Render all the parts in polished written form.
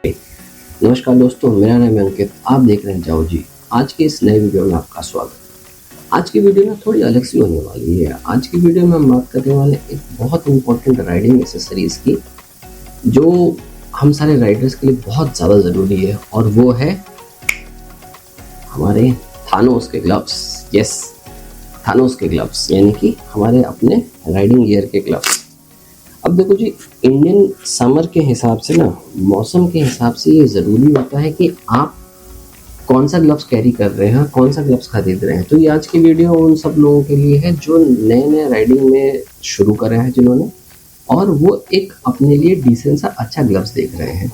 नमस्कार दोस्तों, मेरा नाम है अंकित। आप देख रहे हैं जाओ जी। आज के इस नए वीडियो में आपका स्वागत। आज की वीडियो ना थोड़ी अलग सी होने वाली है। आज की वीडियो में हम बात करने वाले हैं एक बहुत इंपॉर्टेंट राइडिंग एक्सेसरीज की, जो हम सारे राइडर्स के लिए बहुत ज़्यादा ज़रूरी है, और वो है हमारे थानोस के ग्लव्स। यस, थानोस के ग्लव्स, यानी कि हमारे अपने राइडिंग गियर के ग्लव्स। अब देखो जी, इंडियन समर के हिसाब से ना, मौसम के हिसाब से ये ज़रूरी होता है कि आप कौन सा ग्लव्स कैरी कर रहे हैं, कौन सा ग्लव्स खरीद रहे हैं। तो ये आज की वीडियो उन सब लोगों के लिए है जो नए नए राइडिंग में शुरू कर रहे हैं, जिन्होंने, और वो एक अपने लिए डिसेंट सा अच्छा ग्लव्स देख रहे हैं।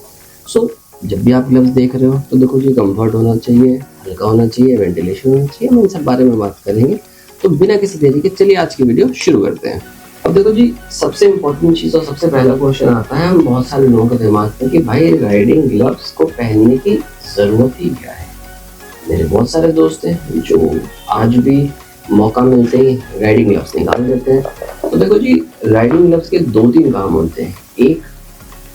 सो जब भी आप ग्लव्स देख रहे हो तो देखो जी, कंफर्ट होना चाहिए, हल्का होना चाहिए, वेंटिलेशन होना चाहिए। हम इन सब बारे में बात करेंगे। तो बिना किसी देरी के चलिए आज की वीडियो शुरू करते हैं। अब देखो जी, सबसे इम्पोर्टेंट चीज़ और सबसे पहला क्वेश्चन आता है हम बहुत सारे लोगों के दिमाग में कि भाई राइडिंग ग्लव्स को पहनने की ज़रूरत ही क्या है। मेरे बहुत सारे दोस्त हैं जो आज भी मौका मिलते ही राइडिंग ग्लव्स निकाल देते हैं। तो देखो जी, राइडिंग ग्लव्स के 2-3 काम होते हैं। एक,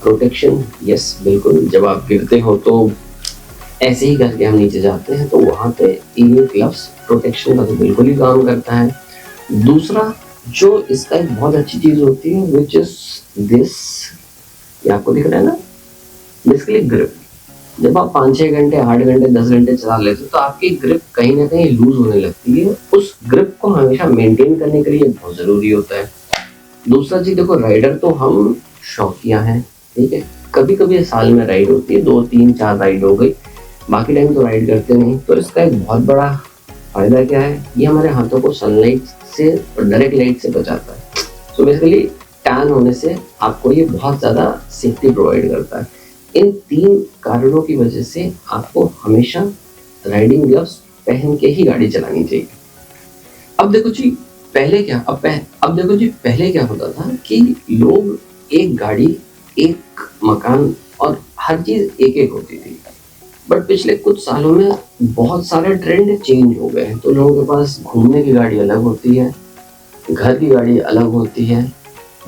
प्रोटेक्शन। यस, बिल्कुल, जब आप गिरते हो तो ऐसे ही करके हम नीचे जाते हैं तो वहाँ पे ये ग्लव्स प्रोटेक्शन का तो बिल्कुल ही काम करता है। दूसरा, जो इसका एक बहुत अच्छी चीज़ होती है, विच इज दिस, ये आपको दिख रहा है ना, बेसिकली ग्रिप। जब आप 5-6 घंटे, 8 घंटे, 10 घंटे चला लेते हो तो आपकी ग्रिप कहीं ना कहीं लूज होने लगती है। उस ग्रिप को हमेशा मेंटेन करने के लिए बहुत ज़रूरी होता है। दूसरा चीज़, देखो राइडर तो हम शौकिया हैं, ठीक है। कभी कभी साल में राइड होती है, 2-3-4 राइड हो गई, बाकी टाइम तो राइड करते नहीं। तो इसका एक बहुत बड़ा फायदा क्या है, ये हमारे हाथों को सनलाइट से और डायरेक्ट लाइट से बचाता है। सो बेसिकली टैन होने से आपको ये बहुत ज़्यादा सेफ्टी प्रोवाइड करता है। इन 3 कारणों की वजह से आपको हमेशा राइडिंग ग्लव्स पहन के ही गाड़ी चलानी चाहिए। अब देखो जी, पहले क्या होता था कि लोग एक गाड़ी, एक मकान और हर चीज़ एक एक होती थी। बट पिछले कुछ सालों में बहुत सारे ट्रेंड चेंज हो गए हैं। तो लोगों के पास घूमने की गाड़ी अलग होती है, घर की गाड़ी अलग होती है।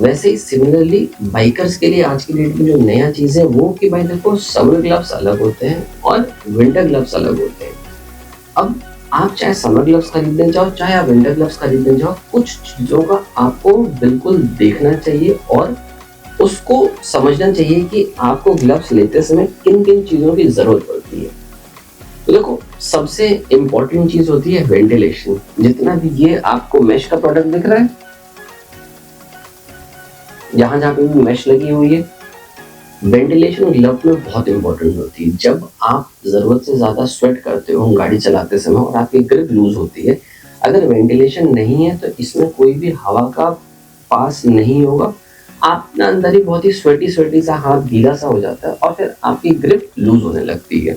वैसे ही सिमिलरली बाइकर्स के लिए आज की डेट में जो नया चीज़ है वो कि भाई देखो, समर ग्लव्स अलग होते हैं और विंटर ग्लव्स अलग होते हैं। अब आप चाहे समर ग्लव्स खरीदने जाओ, चाहे आप विंटर ग्लव्स खरीदने जाओ, कुछ चीज़ों का आपको बिल्कुल देखना चाहिए और उसको समझना चाहिए कि आपको ग्लव्स लेते समय किन किन चीज़ों की ज़रूरत पड़ती है। तो देखो, सबसे इम्पोर्टेंट चीज़ होती है वेंटिलेशन। जितना भी ये आपको मेश का प्रोडक्ट दिख रहा है, जहाँ जहाँ पे भी मेश लगी हुई है, वेंटिलेशन ग्लव में बहुत इंपॉर्टेंट होती है। जब आप ज़रूरत से ज़्यादा स्वेट करते हो गाड़ी चलाते समय और आपकी ग्रिप लूज होती है, अगर वेंटिलेशन नहीं है तो इसमें कोई भी हवा का पास नहीं होगा। आप ना अंदर ही बहुत ही स्वेटी सा, हाथ गीला सा हो जाता है और फिर आपकी ग्रिप लूज होने लगती है।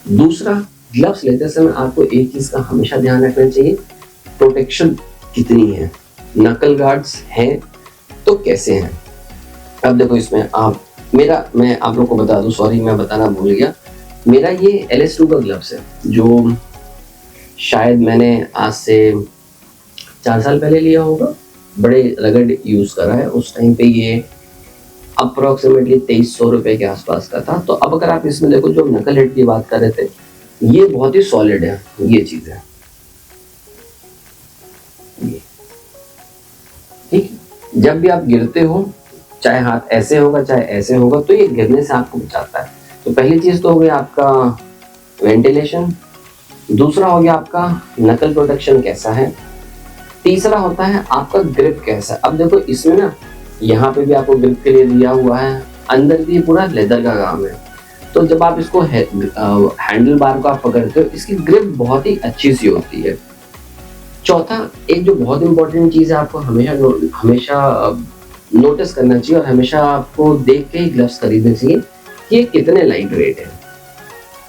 दूसरा, ग्लव्स लेते समय आपको एक चीज़ का हमेशा ध्यान रखना चाहिए, प्रोटेक्शन कितनी है, नकल गार्ड्स हैं तो कैसे हैं। अब देखो, इसमें मैं आप लोग को बता दूं, सॉरी मैं बताना भूल गया, मेरा ये LS2 का ग्लव्स है, जो शायद मैंने आज से 4 साल पहले लिया होगा। बड़े रगड़ यूज़ करा है। उस टाइम पे ये अप्रोक्सीमेटली 2300 रुपये के आसपास का था। तो अब अगर आप इसमें देखो, जो नकल हेड की बात कर रहे थे, ये बहुत ही सॉलिड है, ये चीज़ है, ये ठीक। जब भी आप गिरते हो, चाहे हाथ ऐसे होगा चाहे ऐसे होगा, तो ये गिरने से आपको बचाता है। तो पहली चीज़ तो हो गई आपका वेंटिलेशन, दूसरा हो गया आपका नकल प्रोटेक्शन कैसा है, तीसरा होता है आपका ग्रिप कैसा है। अब देखो, इसमें ना यहाँ पे भी आपको ग्रिप के लिए दिया हुआ है, अंदर भी पूरा लेदर का काम है। तो जब आप इसको हैंडल बार को आप पकड़ते हो, इसकी ग्रिप बहुत ही अच्छी सी होती है। चौथा, एक जो बहुत इंपॉर्टेंट चीज़ है, आपको हमेशा नोटिस करना चाहिए और हमेशा आपको देख के ही ग्लव्स खरीदने चाहिए कि ये कितने लाइट वेट है।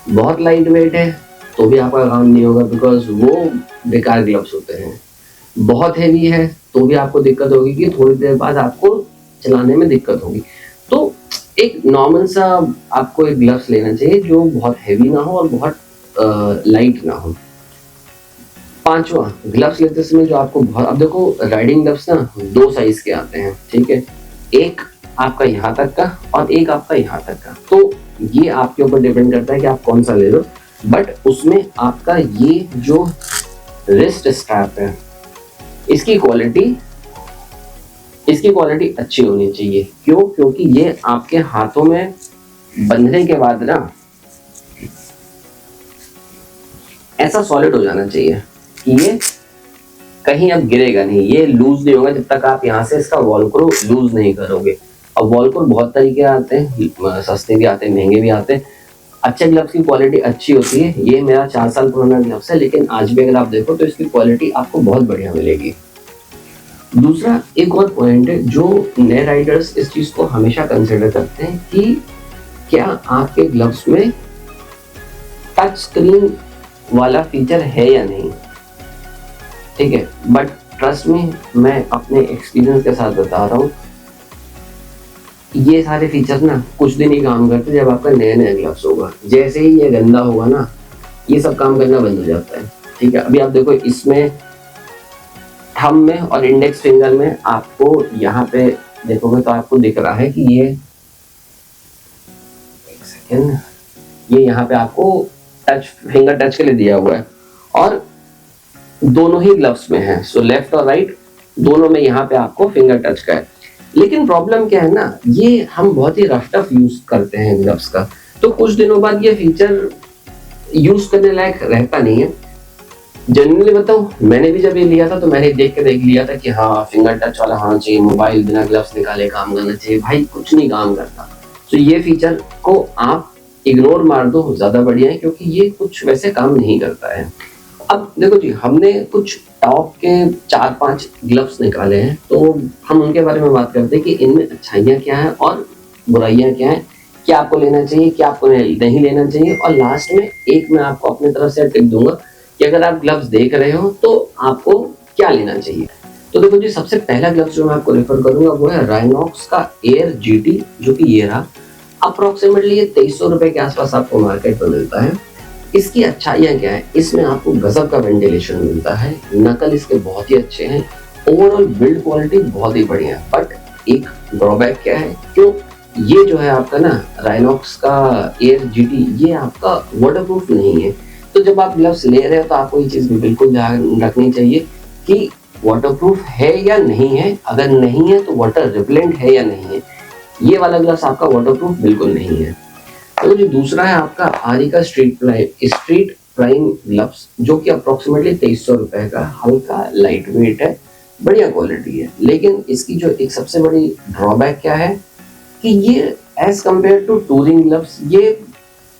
बहुत लाइट वेट है तो भी आपका काम नहीं होगा, बिकॉज वो बेकार ग्लव्स होते हैं। बहुत हैवी है तो भी आपको दिक्कत होगी कि थोड़ी देर बाद आपको चलाने में दिक्कत होगी। तो एक नॉर्मल सा आपको एक ग्लव्स लेना चाहिए जो बहुत हैवी ना हो और बहुत लाइट ना हो। पांचवा, ग्लव्स लेते समय जो आपको अब देखो, राइडिंग ग्लव्स ना 2 साइज के आते हैं, ठीक है। एक आपका यहाँ तक का और एक आपका यहाँ तक का। तो ये आपके ऊपर डिपेंड करता है कि आप कौन सा ले लो, बट उसमें आपका ये जो रिस्ट स्ट्रैप है इसकी क्वालिटी अच्छी होनी चाहिए। क्यों? क्योंकि ये आपके हाथों में बंधने के बाद ना ऐसा सॉलिड हो जाना चाहिए कि ये कहीं अब गिरेगा नहीं, ये लूज नहीं होगा जब तक आप यहाँ से इसका वॉलक्रो लूज नहीं करोगे। अब वॉलक्रो बहुत तरीके आते हैं, सस्ते भी आते हैं, महंगे भी आते हैं। अच्छे ग्लव्स की क्वालिटी अच्छी होती है। ये मेरा 4 साल पुराना ग्लव्स है, लेकिन आज भी अगर आप देखो तो इसकी क्वालिटी आपको बहुत बढ़िया मिलेगी। दूसरा एक और पॉइंट है जो नए राइडर्स इस चीज को हमेशा कंसिडर करते हैं कि क्या आपके ग्लव्स में टच स्क्रीन वाला फीचर है या नहीं। ठीक है, बट ट्रस्ट मी, मैं अपने एक्सपीरियंस के साथ बता रहा हूँ, ये सारे फीचर ना कुछ दिन ही काम करते जब आपका नया नया ग्लव्स होगा। जैसे ही ये गंदा होगा ना, ये सब काम करना बंद हो जाता है। ठीक है, अभी आप देखो इसमें थंब में और इंडेक्स फिंगर में आपको यहाँ पे देखोगे तो आपको दिख रहा है कि ये एक सेकेंड, ये यहाँ पे आपको टच फिंगर टच के लिए दिया हुआ है और दोनों ही ग्लव्स में है। सो लेफ्ट और राइट दोनों में यहाँ पे आपको फिंगर टच का है। लेकिन प्रॉब्लम क्या है ना, ये हम बहुत ही रफ टफ यूज करते हैं ग्लव्स का, तो कुछ दिनों बाद ये फीचर यूज करने लायक रहता नहीं है। जनरली बताऊं, मैंने भी जब ये लिया था तो मैंने देख लिया था कि हाँ फिंगर टच वाला होना चाहिए, मोबाइल बिना ग्लव्स निकाले काम करना चाहिए। भाई कुछ नहीं काम करता। तो ये फीचर को आप इग्नोर मार दो, ज्यादा बढ़िया है, क्योंकि ये कुछ वैसे काम नहीं करता है। अब देखो जी, हमने कुछ टॉप के 4-5 ग्लव्स निकाले हैं, तो हम उनके बारे में बात करते हैं कि इनमें अच्छाइयाँ क्या हैं और बुराइयाँ क्या हैं, क्या आपको लेना चाहिए, क्या आपको नहीं लेना चाहिए। और लास्ट में एक मैं आपको अपनी तरफ से टिप दूंगा कि अगर आप ग्लव्स देख रहे हो तो आपको क्या लेना चाहिए। तो देखो जी, सबसे पहला ग्लव्स जो मैं आपको रेफर करूंगा वो है राइनॉक्स का एयर GT, जो कि ये रहा। अप्रोक्सीमेटली ये 2300 रुपए के आसपास आपको मार्केट में मिलता है। इसकी अच्छाइयाँ क्या है, इसमें आपको गजब का वेंटिलेशन मिलता है, नकल इसके बहुत ही अच्छे हैं, ओवरऑल बिल्ड क्वालिटी बहुत ही बढ़िया है। बट एक ड्रॉबैक क्या है, क्यों, ये जो है आपका ना राइनॉक्स का एयर GT, ये आपका वाटरप्रूफ नहीं है। तो जब आप ग्लव्स ले रहे हो तो आपको ये चीज भी बिल्कुल ध्यान रखनी चाहिए कि वाटरप्रूफ है या नहीं है। अगर नहीं है तो वाटर रिपेलेंट है या नहीं है। ये वाला ग्लव्स आपका वाटरप्रूफ बिल्कुल नहीं है। तो जो दूसरा है आपका आरिका स्ट्रीट प्राइम ग्लव्स, जो कि अप्रोक्सीमेटली 2300 रुपए का, हल्का लाइट वेट है, बढ़िया क्वालिटी है। लेकिन इसकी जो एक सबसे बड़ी ड्रॉबैक क्या है कि ये as compare to touring gloves ये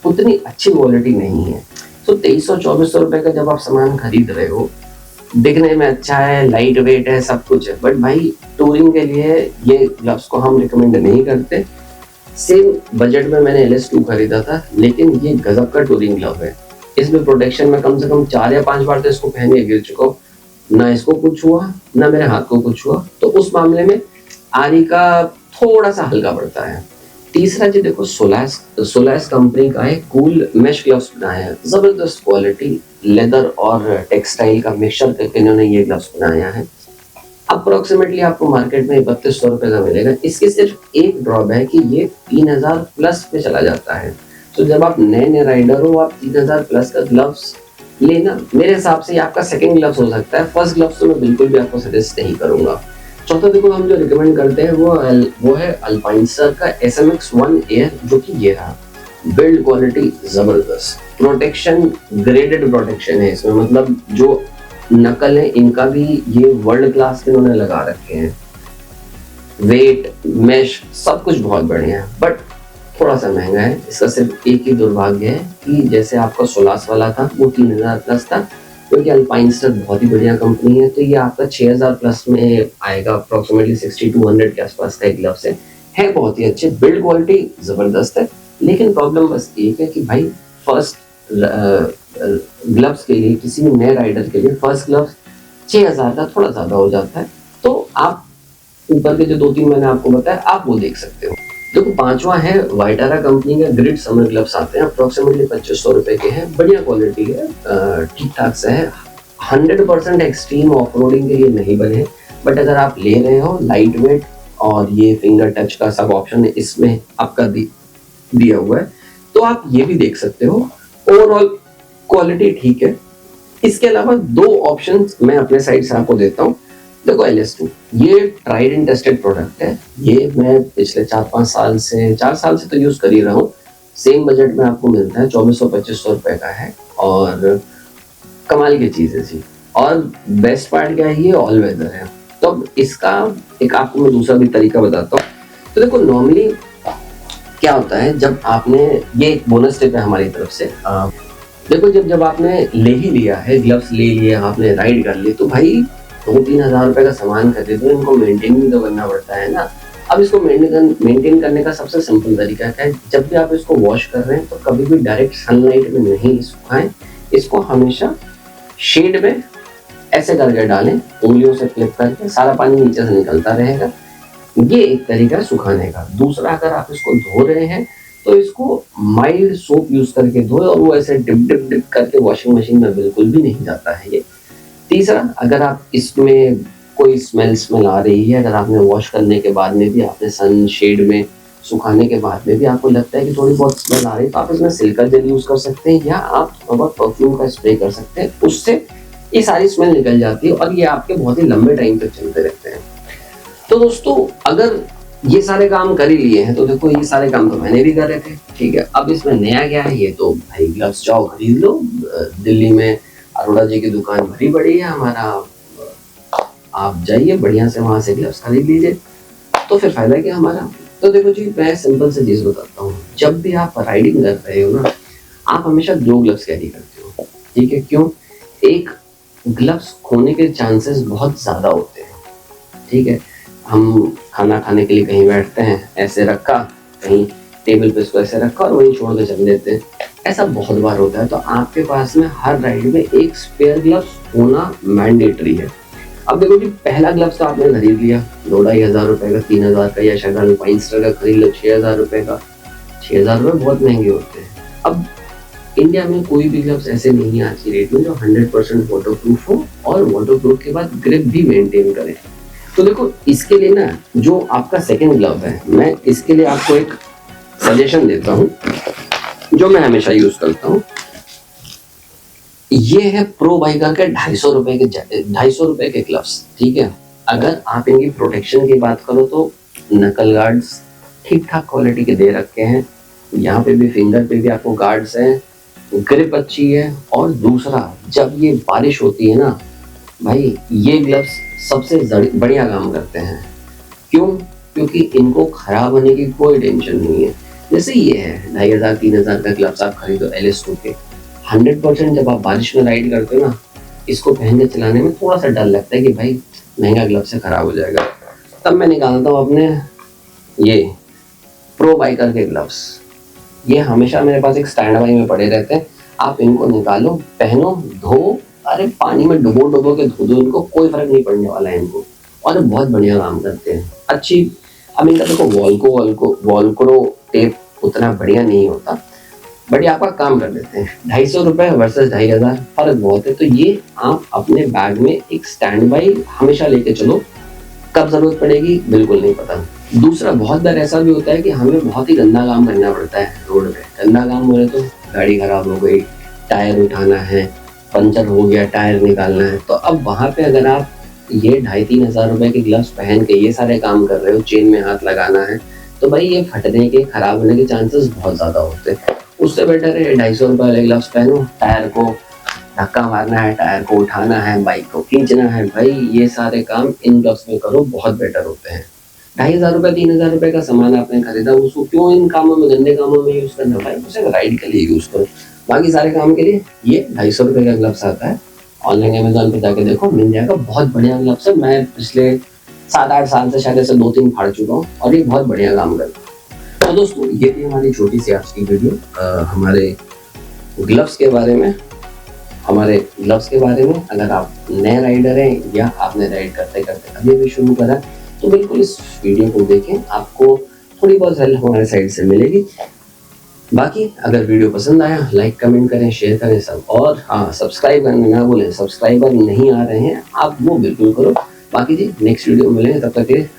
उतनी अच्छी क्वालिटी नहीं है। तो 2300-2400 रुपए का जब आप सामान खरीद रहे हो, दिखने में अच्छा है, लाइट वेट है, सब कुछ है, बट भाई टूरिंग के लिए ये ग्लव्स को हम रिकमेंड नहीं करते। सेम बजट में मैंने LS2 खरीदा था, लेकिन ये गजब का टूरिंग ग्लव है। इसमें प्रोटेक्शन में कम से कम 4 या 5 बार तो इसको पहन के गिर चुका हूँ, ना इसको कुछ हुआ ना मेरे हाथ को कुछ हुआ। तो उस मामले में आरिका थोड़ा सा हल्का पड़ता है। तीसरा जी देखो, सोलास कंपनी का है कूल मेश ग्लव्स बनाया है, जबरदस्त क्वालिटी, लेदर और टेक्सटाइल का मिक्सचर करके इन्होंने ये ग्लव्स बनाया है। अप्रोक्सीमेटली आपको मार्केट में 3200 रुपए का मिलेगा। इसकी सिर्फ एक ड्रॉबैक है कि ये 3000 प्लस पे चला जाता है। तो जब आप नए राइडर हो, आप 3000 प्लस का ग्लव्स लेना मेरे हिसाब से आपका सेकंड ग्लव्स हो सकता है। फर्स्ट ग्लव्स तो मैं बिल्कुल भी आपको सजेस्ट नहीं करूंगा। चौथा देखो, हम जो रिकमेंड करते हैं वो है अल्पाइंसर का SMX1 एयर, जो कि ये रहा। बिल्ड क्वालिटी जबरदस्त, प्रोटेक्शन ग्रेडेड प्रोटेक्शन है इसमें, मतलब जो नकल है इनका भी ये वर्ल्ड क्लास के उन्होंने लगा रखे हैं। वेट, मेश, सब कुछ बहुत बढ़िया है, बट थोड़ा सा महंगा है। इसका सिर्फ एक ही दुर्भाग्य है कि जैसे आपका सोलास वाला था वो 3000 प्लस था, क्योंकि अल्पाइंसर बहुत ही बढ़िया कंपनी है, तो ये आपका 6000 प्लस में आएगा। अप्रोक्सीमेटली 60-200 के आसपास का एक ग्लव्स है बहुत ही अच्छे, बिल्ड क्वालिटी जबरदस्त है। लेकिन प्रॉब्लम बस एक है कि भाई फर्स्ट ग्लव्स के लिए, किसी भी नए राइडर के लिए फर्स्ट ग्लव्स 6000 का थोड़ा ज्यादा हो जाता है। तो आप ऊपर के जो 2-3 मैंने आपको बताया, आप वो देख सकते हो। देखो, पांचवा है वाइटारा कंपनी का ग्रिड समर ग्लव्स आते हैं, अप्रोक्सीमेटली 2500 रुपए के हैं, बढ़िया क्वालिटी है, ठीक ठाक से है। 100% एक्सट्रीम ऑफ रोडिंग के लिए नहीं बने, बट अगर आप ले रहे हो लाइट वेट और ये फिंगर टच का सब ऑप्शन है इसमें आपका दिया हुआ है, तो आप ये भी देख सकते हो। ओवरऑल क्वालिटी ठीक है। इसके अलावा दो ऑप्शंस मैं अपने साइड से आपको देता हूँ। देखो LS2 ये ट्राइड एंड टेस्टेड प्रोडक्ट है। ये मैं पिछले 4 साल से तो यूज कर ही रहा हूँ। सेम बजट में आपको मिलता है, 2400-2500 रुपए का है और कमाल की चीज है जी। और बेस्ट पार्ट क्या है, ये ऑल वेदर है। तो अब इसका एक आपको मैं दूसरा भी तरीका बताता हूँ। तो देखो नॉर्मली क्या होता है, जब आपने ये एक बोनस टिप है हमारी तरफ से, देखो जब आपने ले ही लिया है, ग्लव्स ले लिए, आपने राइड कर ली, तो भाई 2-3 हजार रुपए का सामान खरीदे तो इनको मेंटेन भी तो करना पड़ता है ना। अब इसको मेंटेन करने का सबसे सिंपल तरीका क्या है, जब भी आप इसको वॉश कर रहे हैं तो कभी भी डायरेक्ट सनलाइट में नहीं सुखाएं। इसको हमेशा शेड में ऐसे करके डालें, उंगलियों से क्लिप करके, सारा पानी नीचे से निकलता रहेगा। ये एक तरीका है सुखाने का। दूसरा, अगर आप इसको धो रहे हैं तो इसको माइल्ड सोप यूज करके धोए और वो ऐसे डिप करके वॉशिंग मशीन में बिल्कुल भी नहीं जाता है ये। तीसरा, अगर आप इसमें कोई स्मेल आ रही है, अगर आपने वॉश करने के बाद में भी, आपने सन शेड में सुखाने के बाद में भी आपको लगता है कि थोड़ी बहुत स्मेल आ रही है, तो आप इसमें सिल्का जेल यूज कर सकते हैं या आप थोड़ा बहुत परफ्यूम का स्प्रे कर सकते हैं। उससे ये सारी स्मेल निकल जाती है और ये आपके बहुत ही लंबे टाइम तक चलते रहते हैं। तो दोस्तों, अगर ये सारे काम कर ही लिए हैं तो देखो ये सारे काम तो मैंने भी करे थे, ठीक है। अब इसमें नया क्या है, ये तो भाई ग्लव्स जाओ खरीद लो। दिल्ली में अरोड़ा जी की दुकान भरी पड़ी है हमारा, आप जाइए बढ़िया से वहां से ग्लव्स खरीद लीजिए, तो फिर फायदा क्या हमारा। तो देखो जी, मैं सिंपल से चीज बताता हूँ। जब भी आप राइडिंग कर रहे हो ना, आप हमेशा 2 ग्लव्स कैरी करते हो, ठीक है। क्यों? एक ग्लव्स खोने के चांसेस बहुत ज्यादा होते हैं, ठीक है। हम खाना खाने के लिए कहीं बैठते हैं, ऐसे रखा, कहीं टेबल पे इसको ऐसे रखा और वहीं छोड़ के चल देते हैं, ऐसा बहुत बार होता है। तो आपके पास में हर राइड में एक स्पेयर ग्लव्स होना मैंडेटरी है। अब देखो जी, पहला ग्लव्स तो आपने खरीद लिया 2-2.5 रुपए का, 3,000 का, या शायद अल्पाइंस्टर का खरीद लो 6,000 रुपए का। 6,000 रुपए बहुत महंगे होते हैं। अब इंडिया में कोई भी ग्लव्स ऐसे नहीं है आज की रेट में जो 100% वाटरप्रूफ हो और वाटरप्रूफ के बाद ग्रिप भी मेंटेन करे। तो देखो इसके लिए ना, जो आपका सेकंड ग्लव है, मैं इसके लिए आपको एक सजेशन देता हूँ जो मैं हमेशा यूज करता हूँ। ये है प्रो बाइकर के 250 रुपए के ग्लव्स, ठीक है। अगर आप इनकी प्रोटेक्शन की बात करो तो नकल गार्ड्स ठीक ठाक क्वालिटी के दे रखे हैं। यहाँ पे भी फिंगर पे भी आपको गार्ड्स हैं, ग्रिप अच्छी है। और दूसरा, जब ये बारिश होती है ना भाई, ये ग्लव्स सबसे बढ़िया काम करते हैं। क्यों? क्योंकि इनको खराब होने की कोई टेंशन नहीं है। जैसे ये है 2,500-3,000 का ग्लव्स आप खरीदो LS2 के, 100% जब आप बारिश में राइड करते हो ना, इसको पहन के चलाने में थोड़ा सा डर लगता है कि भाई महंगा ग्लव से खराब हो जाएगा। तब मैं निकालता हूँ अपने ये प्रो बाइकर के ग्लव्स। ये हमेशा मेरे पास एक स्टैंड बाई में पड़े रहते हैं। आप इनको निकालो, पहनो, धो, अरे पानी में डुबो के धो दो इनको, कोई फर्क नहीं पड़ने वाला है इनको। और बहुत बढ़िया काम करते हैं, अच्छी। अब इनका देखो वॉल्क्रो टेप उतना बढ़िया नहीं होता, बट ये आपका काम कर देते हैं। 250 रुपए वर्सेस 2,500 फर्क बहुत है। तो ये आप अपने बैग में एक स्टैंड बाई हमेशा लेके चलो, कब जरूरत पड़ेगी बिल्कुल नहीं पता। दूसरा, बहुत बार ऐसा भी होता है कि हमें बहुत ही गंदा काम करना पड़ता है रोड पे। गंदा काम बोले तो गाड़ी खराब हो गई, टायर उठाना है, पंचर हो गया, टायर निकालना है। तो अब वहां पे अगर आप ये 2,500-3 हजार रुपए के ग्लव्स पहन के ये सारे काम कर रहे हो, चेन में हाथ लगाना है, तो भाई ये फटने के, खराब होने के चांसेस बहुत ज्यादा होते हैं। उससे बेटर है 250 रुपए वाले ग्लव्स पहनो, टायर को धक्का मारना है, टायर को उठाना है, बाइक को खींचना है, भाई ये सारे काम इन ग्लव्स में करो, बहुत बेटर होते हैं। 2,500 रुपए 3,000 रुपए का सामान आपने खरीदा, उसको क्यों इन कामों में, गंदे कामों में यूज करना, भाई उसे राइड के लिए यूज करो। बाकी सारे काम के लिए ये 250 रुपए का ग्लव्स आता है। ऑनलाइन अमेजोन पे जाके देखो, मिल जाएगा। बहुत बढ़िया ग्लव्स है। मैं पिछले 7-8 साल से शायद ऐसे 2-3 फाड़ चुका हूँ और ये बहुत बढ़िया काम करता है। तो दोस्तों, ये थी हमारी छोटी सी आज की वीडियो हमारे ग्लव्स के बारे में। अगर आप नए राइडर हैं या आपने राइड करते करते अभी भी शुरू करा, तो बिल्कुल इस वीडियो को देखें, आपको थोड़ी बहुत हेल्प हमारे साइड से मिलेगी। बाकी अगर वीडियो पसंद आया, लाइक कमेंट करें, शेयर करें सब। और हाँ, सब्सक्राइब करना ना भूलें। सब्सक्राइबर नहीं आ रहे हैं आप, वो बिल्कुल करो। बाकी जी नेक्स्ट वीडियो में मिलेंगे, तब तक के लिए